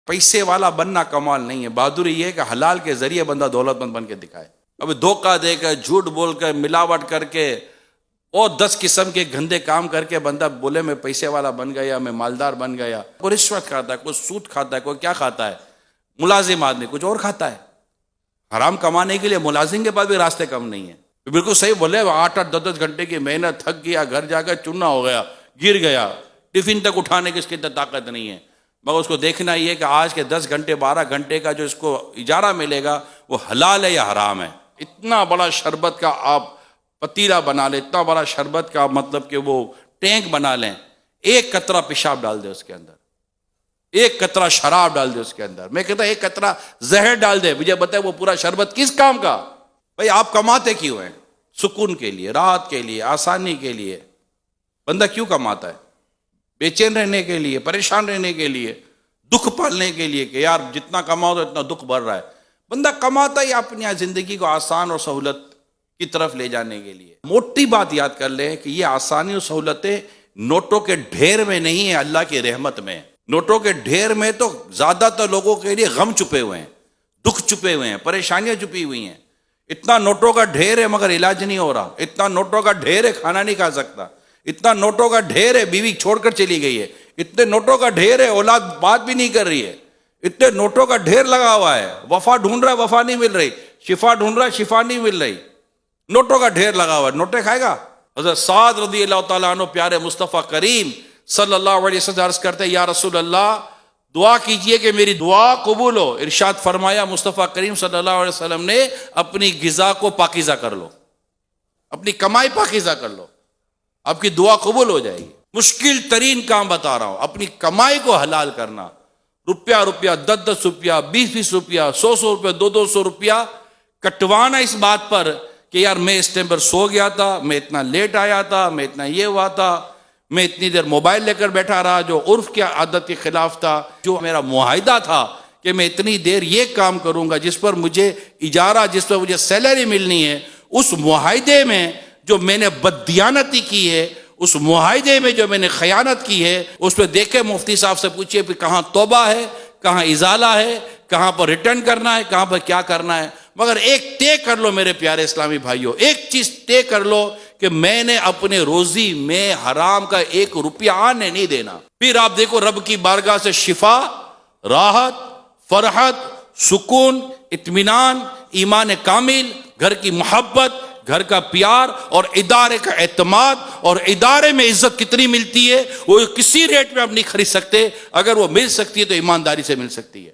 पैसे वाला बनना कमाल नहीं है, बहादुरी ये है कि हलाल के जरिए बंदा दौलतमंद बन के दिखाए। अभी धोखा देकर, झूठ बोलकर, मिलावट करके और 10 किस्म के गंदे काम करके बंदा बोले मैं पैसे वाला बन गया, मैं मालदार बन गया। कोई रिश्वत खाता है, कोई सूद खाता है, कोई क्या खाता है, मुलाजिम आदमी कुछ और खाता है। हराम कमाने के लिए मुलाजिम के पास भी रास्ते कम नहीं है। बिल्कुल सही बोले, 8-8, 10-10 घंटे की मेहनत, थक गया, घर जाकर चूना हो गया, गिर गया, टिफिन तक उठाने की इसकी ताकत नहीं है। मगर उसको देखना ये कि आज के 10 घंटे 12 घंटे का जो इसको इजारा मिलेगा वो हलाल है या हराम है। इतना बड़ा शरबत का आप पतीला बना लें, इतना बड़ा शरबत का मतलब कि वो टैंक बना लें, एक कतरा पेशाब डाल दे उसके अंदर, एक कतरा शराब डाल दे उसके अंदर, मैं कहता एक कतरा जहर डाल दे, मुझे बताए वो पूरा शरबत किस काम का। भाई आप कमाते क्यों हैं? सुकून के लिए, राहत के लिए, आसानी के लिए। बंदा क्यों कमाता है? बेचैन रहने के लिए, परेशान रहने के लिए, दुख पालने के लिए कि यार जितना कमाओ तो इतना दुख बढ़ रहा है। बंदा कमाता ही अपनी जिंदगी को आसान और सहूलत की तरफ ले जाने के लिए। मोटी बात याद कर लें कि ये आसानी और सहूलतें नोटों के ढेर में नहीं है, अल्लाह की रहमत में। नोटों के ढेर में तो ज्यादातर लोगों के लिए गम छुपे हुए हैं, दुख छुपे हुए हैं, परेशानियां छुपी हुई हैं। इतना नोटों का ढेर है मगर इलाज नहीं हो रहा, इतना नोटों का ढेर है खाना नहीं खा सकता, इतना नोटों का ढेर है बीवी छोड़कर चली गई है, इतने नोटों का ढेर है औलाद बात भी नहीं कर रही है, इतने नोटों का ढेर लगा हुआ है, वफा ढूंढ रहा है वफा नहीं मिल रही, शिफा ढूंढ रहा है शिफा नहीं मिल रही, नोटों का ढेर लगा हुआ है। नोटे खाएगा? हज़रत साद रज़ियल्लाहु तआला अन्हु प्यारे मुस्तफ़ा करीम सल्लल्लाहु अलैहि वसल्लम अर्ज़ करते हैं, या रसूल अल्लाह दुआ कीजिए कि मेरी दुआ कबूल हो। इरशाद फरमाया मुस्तफ़ा करीम सल्लल्लाहु अलैहि वसल्लम ने, अपनी गिज़ा को पाकीज़ा कर लो, अपनी कमाई पाकीज़ा कर लो, आपकी दुआ कबूल हो जाएगी। मुश्किल तरीन काम बता रहा हूं, अपनी कमाई को हलाल करना। रुपया 10-10 रुपया, 20-20 रुपया, 100-100 रुपया, 200-200 रुपया कटवाना इस बात पर कि यार मैं इस टाइम पर सो गया था, मैं इतना लेट आया था, मैं इतना ये हुआ था, मैं इतनी देर मोबाइल लेकर बैठा रहा, जो उर्फ की आदत के खिलाफ था, जो मेरा मुआहिदा था कि मैं इतनी देर ये काम करूंगा जिस पर मुझे इजारा, जिस पर मुझे सैलरी मिलनी है, उस मुआहिदे में जो मैंने बददियानती की है, उस मुआहिदे में जो मैंने खयानत की है, उस पर देखे मुफ्ती साहब से पूछिए फिर कहाँ तौबा है, कहाँ इजाला है, कहाँ पर रिटर्न करना है, कहाँ पर क्या करना है। मगर एक तय कर लो मेरे प्यारे इस्लामी भाइयों, एक चीज तय कर लो कि मैंने अपने रोजी में हराम का 1 रुपया आने नहीं देना। फिर आप देखो रब की बारगाह से शिफा, राहत, फरहत, सुकून, इत्मीनान, ईमान कामिल, घर की मोहब्बत, घर का प्यार और इदारे का एतमाद, और इदारे में इज्जत कितनी मिलती है वो किसी रेट में आप नहीं खरीद सकते। अगर वो मिल सकती है तो ईमानदारी से मिल सकती है।